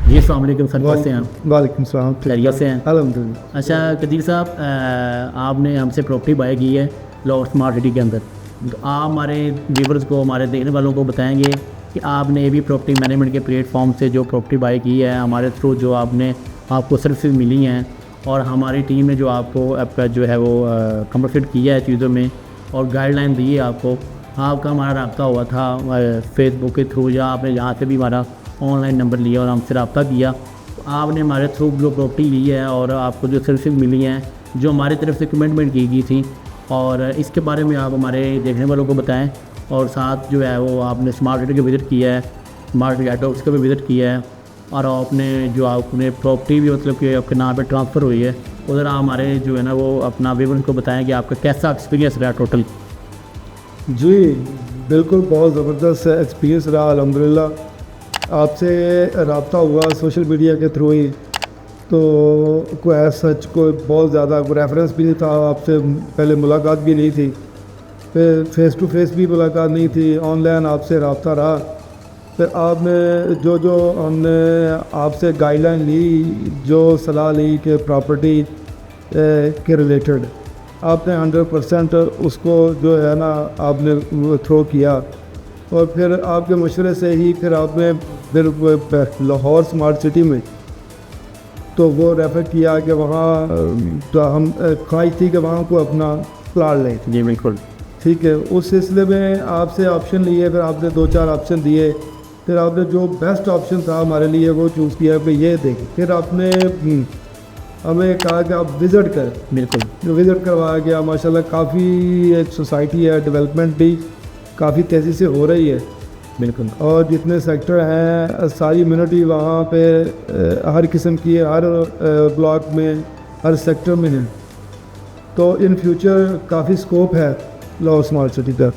जी अस्सलाम वालेकुम सर, कैसे हैं आप? वालेकुम सलाम। खैरियत से हैं? अल्हम्दुलिल्लाह। अच्छा कदीर साहब, आपने हमसे प्रॉपर्टी बाय की है लाहौर स्मार्ट सिटी के अंदर, तो आप हमारे व्यूवर्स को, हमारे देखने वालों को बताएंगे कि आपने ये भी प्रॉपर्टी मैनेजमेंट के प्लेटफॉर्म से जो प्रॉपर्टी बाय की है, हमारे थ्रू जो आपको सर्विसेज मिली हैं और हमारी टीम ने जो आपका जो है वो कंपनसेट किया है चीज़ों में और गाइडलाइन दी है आपको, आपका हमारा रब्ता हुआ था फेसबुक के थ्रू या आपने जहाँ से भी हमारा ऑनलाइन नंबर लिया और हमसे रब्ता किया, तो आपने हमारे थ्रू जो प्रॉपर्टी ली है और आपको जो सर्विसेज मिली हैं जो हमारी तरफ से कमिटमेंट की गई थी, और इसके बारे में आप हमारे देखने वालों को बताएं। और साथ जो है वो आपने स्मार्ट सिटी का विज़िट किया है, स्मार्ट गेट हाउस का भी विज़िट किया है, और आपने प्रॉपर्टी भी मतलब कि आपके नाम पे ट्रांसफ़र हुई है, उधर आप हमारे जो है ना वो अपना व्यूअर्स को बताएं कि आपका कैसा एक्सपीरियंस रहा टोटल। जी बिल्कुल, बहुत ज़बरदस्त एक्सपीरियंस रहा अल्हम्दुलिल्लाह। आपसे रब्ता हुआ सोशल मीडिया के थ्रू ही, तो कोई सच कोई बहुत ज़्यादा रेफरेंस भी नहीं था, आपसे पहले मुलाकात भी नहीं थी, फिर फ़ेस टू फेस भी मुलाकात नहीं थी, ऑनलाइन आपसे रब्ता रहा। फिर आपने जो हमने आपसे गाइडलाइन ली, जो सलाह ली कि प्रॉपर्टी के रिलेटेड, आपने 100% उसको जो है ना आपने थ्रो किया। और फिर आपके मशवरे से ही फिर आपने फिर लाहौर स्मार्ट सिटी में तो वो रेफ़र किया कि वहाँ तो हम ख्वाहिश थी कि वहाँ को अपना प्लाट लें। जी बिल्कुल, ठीक है, उस सिलसिले में आपसे ऑप्शन लिए, फिर आपने 2-4 ऑप्शन दिए, फिर आपने जो बेस्ट ऑप्शन था हमारे लिए वो चूज़ किया कि ये देखें। फिर आपने हमें कहा कि आप विज़िट करें। बिल्कुल जो विज़िट करवाया गया, माशाल्लाह काफ़ी एक सोसाइटी है, डेवलपमेंट भी काफ़ी तेज़ी से हो रही है, बिल्कुल और जितने सेक्टर हैं सारी इम्यूनिटी वहाँ पे हर किस्म की हर ब्लॉक में हर सेक्टर में है। तो इन फ्यूचर काफ़ी स्कोप है लाहौर स्मार्ट सिटी का।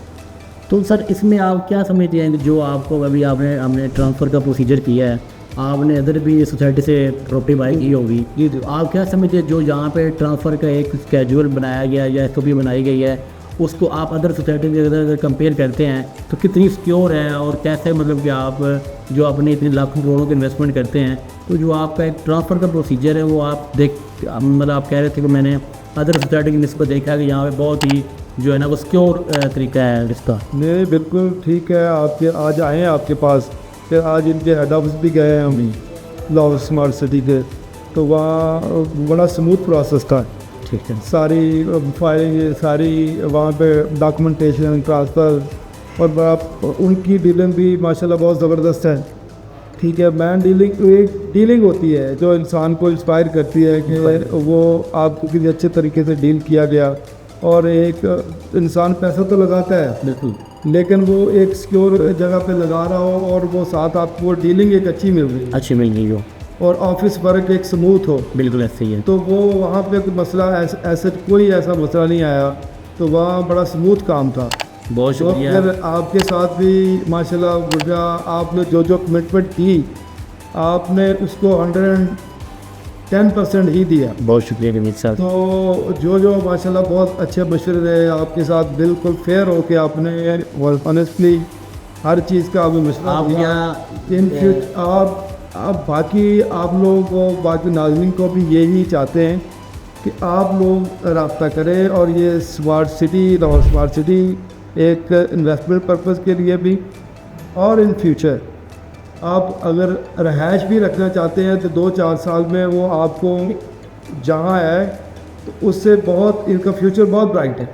तो सर इसमें आप क्या समझते हैं कि जो आपको अभी हमने ट्रांसफ़र का प्रोसीजर किया है, आपने अदर भी सोसाइटी से प्रॉपर्टी बाई की होगी, तो आप क्या समझते हैं जो यहाँ पे ट्रांसफ़र का एक स्केड्यूल बनाया गया या SOP बनाई गई है, उसको आप अदर सोसाइटी के अगर कंपेयर करते हैं तो कितनी सिक्योर है और कैसे मतलब कि आप जो अपने इतने लाखों करोड़ों के इन्वेस्टमेंट करते हैं, तो जो आपका एक ट्रांसफ़र का प्रोसीजर है वो आप मतलब आप कह रहे थे कि मैंने अदर सोसाइटी की निस्बत देखा कि यहाँ पे बहुत ही जो है ना वो सिक्योर तरीका है इसका। नहीं बिल्कुल ठीक है, आपके आज आए हैं आपके पास, फिर आज इनके हेड ऑफिस भी गए हैं हम लाहौर स्मार्ट सिटी के, तो वहाँ बड़ा स्मूथ प्रोसेस था। ठीक है, सारी फाइलिंग, सारी वहाँ पे डॉक्यूमेंटेशन, ट्रांसफ़र, और बड़ा उनकी डीलिंग भी माशाल्लाह बहुत ज़बरदस्त है। ठीक है, मैन डीलिंग एक डीलिंग होती है जो इंसान को इंस्पायर करती है कि वो आपको किसी अच्छे तरीके से डील किया गया, और एक इंसान पैसा तो लगाता है बिल्कुल लेकिन वो एक सिक्योर जगह पे लगा रहा हो, और वो साथ आपको वो डीलिंग एक अच्छी मिल रही है, अच्छी मिल गई हो, और ऑफिस वर्क एक स्मूथ हो, बिल्कुल ऐसे ही है। तो वो वहाँ पे कोई मसला ऐसा कोई ऐसा मसला नहीं आया, तो वहाँ बड़ा स्मूथ काम था। बहुत तो शुक्रिया। फिर आपके साथ भी माशाल्लाह गुजरा, आपने जो कमिटमेंट की आपने उसको 110% ही दिया। बहुत शुक्रिया कमीज साहब। तो जो माशाल्लाह बहुत अच्छे मशवरे रहे आपके साथ, बिल्कुल फेयर हो के आपने ऑनेस्टली हर चीज़ का आपने मशवरा आप दिया। क्या इन फ्यूचर आप बाकी आप लोगों को, बाकी नाज़रीन को भी यही चाहते हैं कि आप लोग रब्ता करें, और ये smart city, Lahore smart city एक इन्वेस्टमेंट पर्पज़ के लिए भी, और इन फ्यूचर आप अगर रहायश भी रखना चाहते हैं तो 2-4 साल में वो आपको जहाँ है तो उससे बहुत इनका फ्यूचर बहुत ब्राइट है।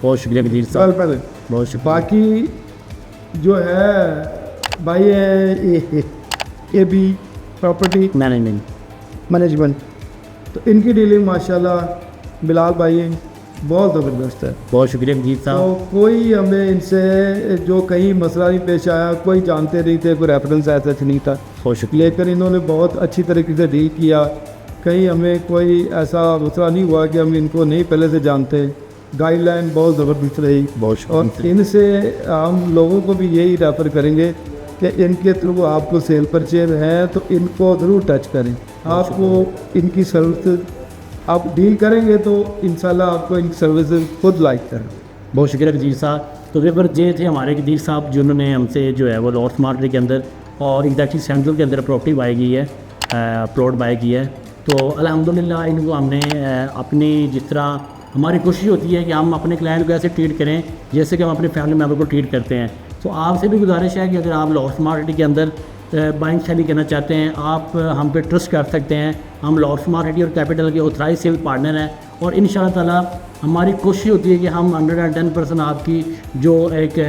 बहुत शुक्रिया कदीर साल साहब, पहले बहुत शुक्रिया। बाकी जो है भाई ये भी प्रॉपर्टी मैनेजमेंट, तो इनकी डीलिंग माशाल्लाह बिलाल भाई बहुत ज़बरदस्त है। बहुत शुक्रिया कदीर साहब। तो कोई हमें इनसे जो कहीं मसला नहीं पेश आया, कोई जानते नहीं थे, कोई रेफरेंस ऐसा नहीं था, बहुत शुक्रिया। लेकिन इन्होंने बहुत अच्छी तरीके से डील किया। कहीं हमें कोई ऐसा मसला नहीं हुआ कि हम इनको नहीं पहले से जानते। गाइडलाइन बहुत ज़बरदस्त रही, बहुत और शुक्रिया। इनसे हम लोगों को भी यही रेफ़र करेंगे कि इनके थ्रू आपको सेल परचेज हैं तो इनको ज़रूर टच करें। आपको इनकी सर्विस आप डील करेंगे तो इंशाल्लाह आपको इनकी सर्विसेज खुद लाइक करें। बहुत शुक्रिया कदीर साहब। तो वेबर ये थे हमारे कदीर साहब जिन्होंने हमसे जो है वो लाहौर स्मार्ट सिटी के अंदर और एग्जैक्टली सेंट्रल के अंदर प्रॉपर्टी बाई की है। प्लॉट बाय किया है। तो अल्हम्दुलिल्लाह इनको हमने अपनी जिस तरह हमारी कोशिश होती है कि हम अपने क्लाइंट को ऐसे ट्रीट करें जैसे कि हम अपने फैमिली मेम्बर को ट्रीट करते हैं। तो आपसे भी गुजारिश है कि अगर आप लाहौर स्मार्ट सिटी के अंदर बाइंग सेलिंग करना चाहते हैं, आप हम पे ट्रस्ट कर सकते हैं। हम लाहौर स्मार्ट सिटी और कैपिटल के ऑथराइज सेल पार्टनर हैं और इंशाअल्लाह ताला हमारी कोशिश होती है कि हम 110% आपकी जो एक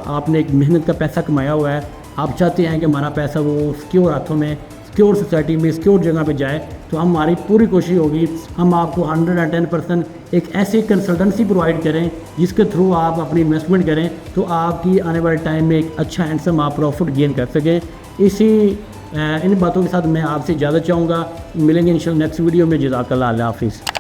आपने एक मेहनत का पैसा कमाया हुआ है, आप चाहते हैं कि हमारा पैसा वो सिक्योर हाथों में, सिक्योर सोसाइटी में, सिक्योर जगह पे जाए, तो हमारी पूरी कोशिश होगी हम आपको 110% एक ऐसी कंसल्टेंसी प्रोवाइड करें जिसके थ्रू आप अपनी इन्वेस्टमेंट करें तो आपकी आने वाले टाइम में एक अच्छा हैंडसम आप प्रॉफिट गेन कर सकें। इन बातों के साथ मैं आपसे इजाज़त चाहूँगा। मिलेंगे इंशाल्लाह नेक्स्ट वीडियो में। जज़ाकल्लाह, अल्लाह हाफ़िज़।